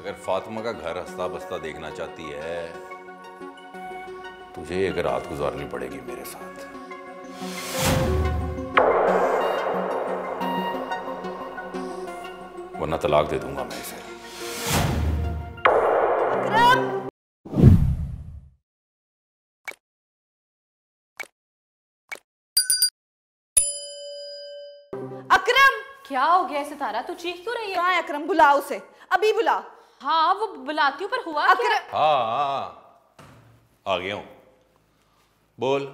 अगर फातिमा का घर हंसता बसता देखना चाहती है, तुझे एक रात गुजारनी पड़ेगी मेरे साथ। वरना तलाक दे दूंगा मैं इसे। अकरम, क्या हो गया सितारा? तू चीख क्यों रही है? कहाँ है अकरम? बुला उसे, अभी बुला। हाँ वो बुलाती हूँ, पर हुआ क्या? हाँ, आ गया हूं। बोल,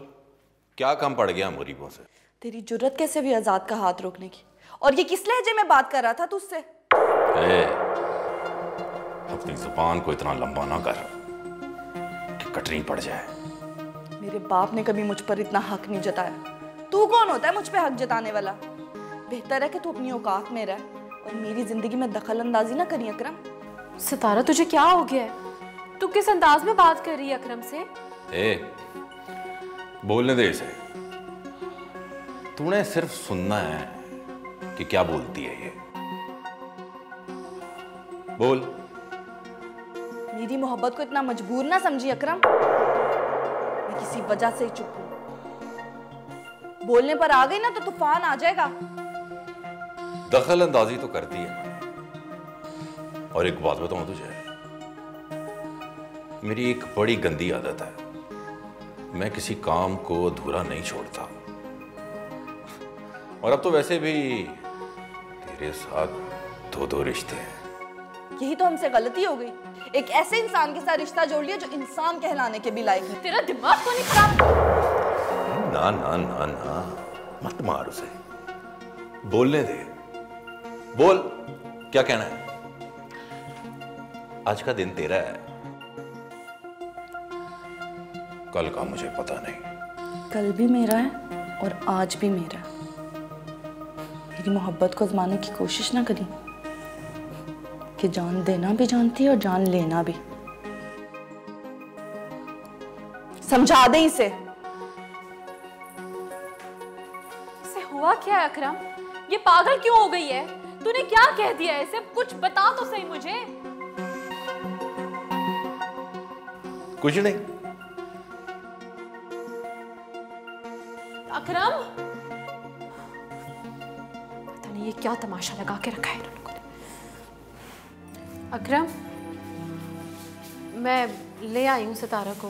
क्या काम पड़ गया गरीबों से? तेरी जुर्रत कैसे भी आजाद का हाथ रोकने की? और ये किस लहजे में बात कर रहा था तुझसे? अपनी जुबान को इतना लंबा ना कर कि कटनी पड़ जाए। मेरे बाप ने कभी मुझ पर इतना हक नहीं जताया। तू कौन होता है मुझ पे हक जताने वाला? बेहतर है कि तू अपनी औकात में रह और मेरी जिंदगी में दखल अंदाजी ना करी अकरम। सितारा, तुझे क्या हो गया है? तू किस अंदाज में बात कर रही है अकरम से? बोलने दे इसे। तूने सिर्फ सुनना है कि क्या बोलती है ये। बोल। मेरी मोहब्बत को इतना मजबूर ना समझी अकरम। मैं किसी वजह से ही चुप हूं। बोलने पर आ गई ना तो तूफान आ जाएगा। दखल अंदाजी तो करती है मैंने। और एक बात बताऊं तुझे, मेरी एक बड़ी गंदी आदत है, मैं किसी काम को अधूरा नहीं छोड़ता। और अब तो वैसे भी तेरे साथ दो दो रिश्ते हैं। यही तो हमसे गलती हो गई। एक ऐसे इंसान के साथ रिश्ता जोड़ लिया जो इंसान कहलाने के भी लायक है। तेरा दिमाग तो नहीं खराब? ना ना ना ना, मत मार उसे। बोलने दे। बोल, क्या कहना है? आज का दिन तेरा है, कल का मुझे पता नहीं। कल भी मेरा है और आज भी मेरा है। मेरी मोहब्बत को आजमाने की कोशिश ना करी कि जान देना भी जानती है और जान लेना भी। समझा दे इसे। इसे हुआ क्या है अकरम? ये पागल क्यों हो गई है? तूने क्या कह दिया है इसे? कुछ बता तो सही मुझे। कुछ नहीं। अकरम, पता नहीं ये क्या तमाशा लगा के रखा है इन लोगों ने। अकरम, मैं ले आई हूं सितारा को।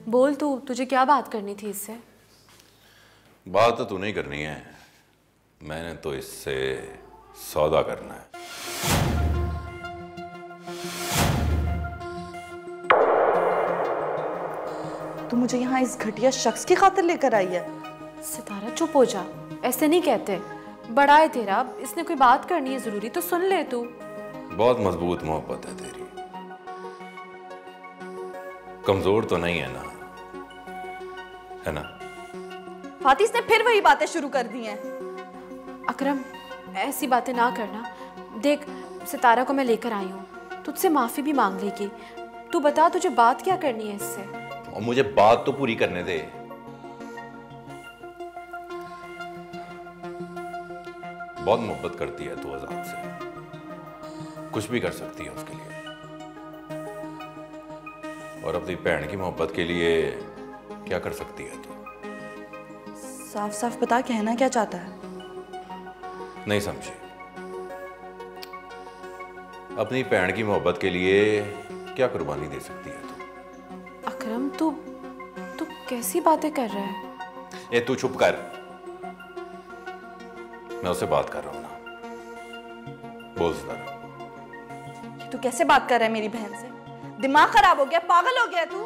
बोल, तुझे क्या बात करनी थी इससे? बात तो तू नहीं करनी है, मैंने तो इससे सौदा करना है। तू मुझे यहाँ इस घटिया शख्स की खातिर लेकर आई है? सितारा चुप हो जा, ऐसे नहीं कहते। बड़ा है तेरा, इसने कोई बात करनी है जरूरी तो सुन ले तू। बहुत मजबूत मोहब्बत है तेरी, कमजोर तो नहीं है ना, है ना? फातिस ने फिर वही बातें शुरू कर दी हैं। अकरम, ऐसी बातें ना करना। देख, सितारा को मैं लेकर आई हूँ, तुझसे माफी भी मांग लेगी। तू बता, तुझे बात क्या करनी है इससे? और मुझे बात तो पूरी करने दे। बहुत मोहब्बत करती है तू आजाद से, कुछ भी कर सकती है उसके लिए। और अपनी बहन की मोहब्बत के लिए क्या कर सकती है तू? साफ साफ बता, कहना क्या चाहता है? नहीं समझी। अपनी बहन की मोहब्बत के लिए क्या कुर्बानी दे सकती है तू? अकरम, तू कैसी बातें कर रहा है? ए, तू चुप कर, मैं उससे बात कर रहा हूं ना। बोल सितारा। तू कैसे बात कर रहा है मेरी बहन से? दिमाग खराब हो गया? पागल हो गया तू?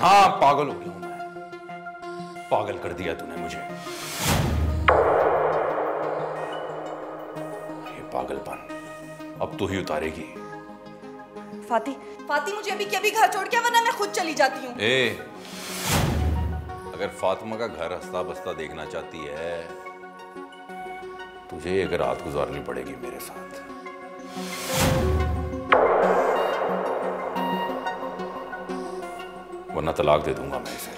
हाँ, पागल हो गया हूं मैं। पागल कर दिया तूने मुझे। ये पागलपन अब तू ही उतारेगी। फाती मुझे अभी के अभी घर छोड़ के, वरना मैं खुद चली जाती हूँ। अगर फातिमा का घर हंसता बसता देखना चाहती है, तुझे एक रात गुजारनी पड़ेगी मेरे साथ। वरना तलाक दे दूंगा मैं इसे।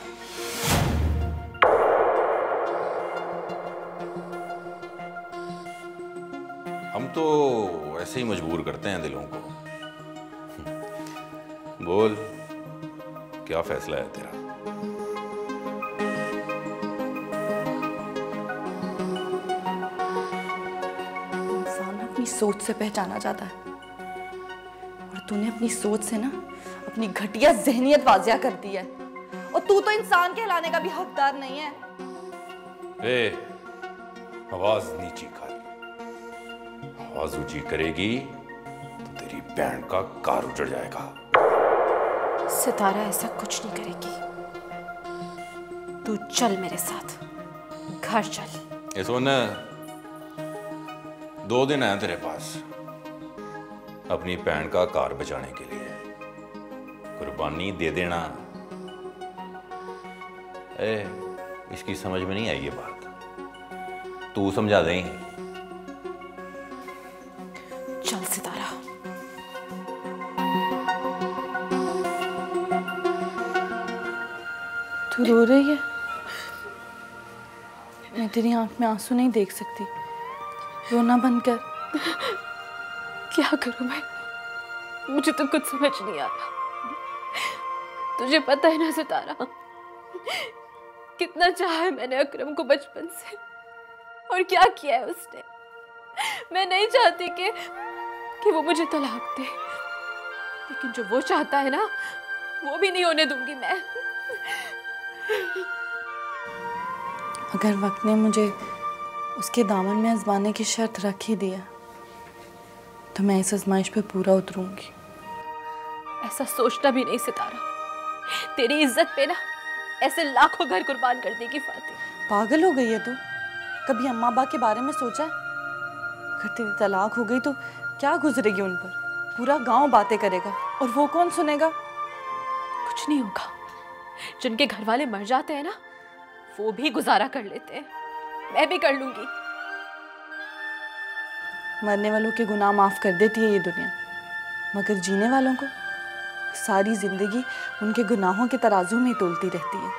हम तो ऐसे ही मजबूर करते हैं दिलों को। बोल, क्या फैसला है तेरा? इंसान अपनी सोच से पहचाना जाता है, और तूने अपनी सोच से ना अपनी घटिया जहनियत वाजिया कर दी है। और तू तो इंसान कहलाने का भी हकदार नहीं है। ए, आवाज नीची कर। आवाज ऊंची करेगी तो तेरी बहन का कार उजड़ जाएगा। सितारा ऐसा कुछ नहीं करेगी। तू चल मेरे साथ, घर चल। ये सुन, 2 दिन है तेरे पास अपनी बहन का कार बचाने के लिए। कुर्बानी दे देना। इसकी समझ में नहीं आई ये बात, तू समझा दे। चल सितारा। तू रो रही है? मैं तेरी आंख में आंसू नहीं देख सकती, रोना बंद कर। क्या करूं मैं? मुझे तो कुछ समझ नहीं आ रहा। तुझे पता है ना सितारा, कितना चाहा है मैंने अकरम को बचपन से, और क्या किया है उसने। मैं नहीं चाहती कि वो मुझे तलाक दे, लेकिन जो वो चाहता है ना, वो भी नहीं होने दूंगी मैं। अगर वक्त ने मुझे उसके दामन में आजमाने की शर्त रख ही दिया, तो मैं इस आजमाइश पे पूरा उतरूंगी। ऐसा सोचना भी नहीं सितारा। तेरी इज्जत पे ना ऐसे लाखों घर कुर्बान कर देगी फातिह। पागल हो गई है तू? कभी अम्मा अब्बा के बारे में सोचा है? अगर तेरी तलाक हो गई तो क्या गुजरेगी उन पर? पूरा गांव बातें करेगा, और वो कौन सुनेगा? कुछ नहीं होगा। जिनके घर वाले मर जाते हैं ना, वो भी गुजारा कर लेते हैं। मैं भी कर लूंगी। मरने वालों के गुनाह माफ कर देती है ये दुनिया, मगर जीने वालों को सारी जिंदगी उनके गुनाहों के तराजू में तोलती रहती है।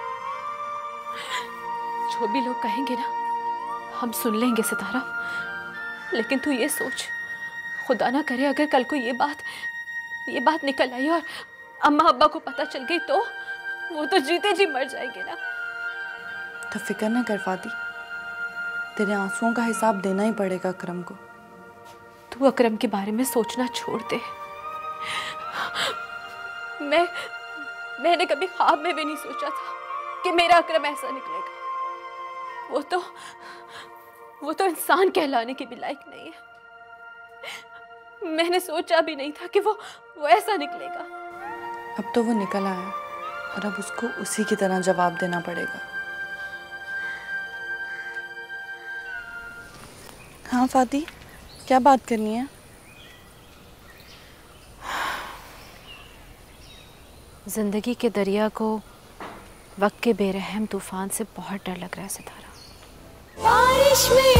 जो भी लोग कहेंगे ना, हम सुन लेंगे सितारा। लेकिन तू ये सोच, खुदा ना करे अगर कल को ये बात निकल आई और अम्मा अब्बा को पता चल गई, तो वो तो जीते जी मर जाएंगे ना। तो फिक्र न कर फाती, तेरे आंसुओं का हिसाब देना ही पड़ेगा अकरम को। तू अकरम के बारे में सोचना छोड़ दे। मैंने कभी ख्वाब में भी नहीं सोचा था कि मेरा अकरम ऐसा निकलेगा। वो तो इंसान कहलाने के भी लायक नहीं है। मैंने सोचा भी नहीं था कि वो ऐसा निकलेगा। अब तो वो निकल आया, और अब उसको उसी की तरह जवाब देना पड़ेगा। हाँ फाती, क्या बात करनी है? जिंदगी के दरिया को वक्त के बेरहम तूफान से बहुत डर लग रहा है सितारा। बारिश में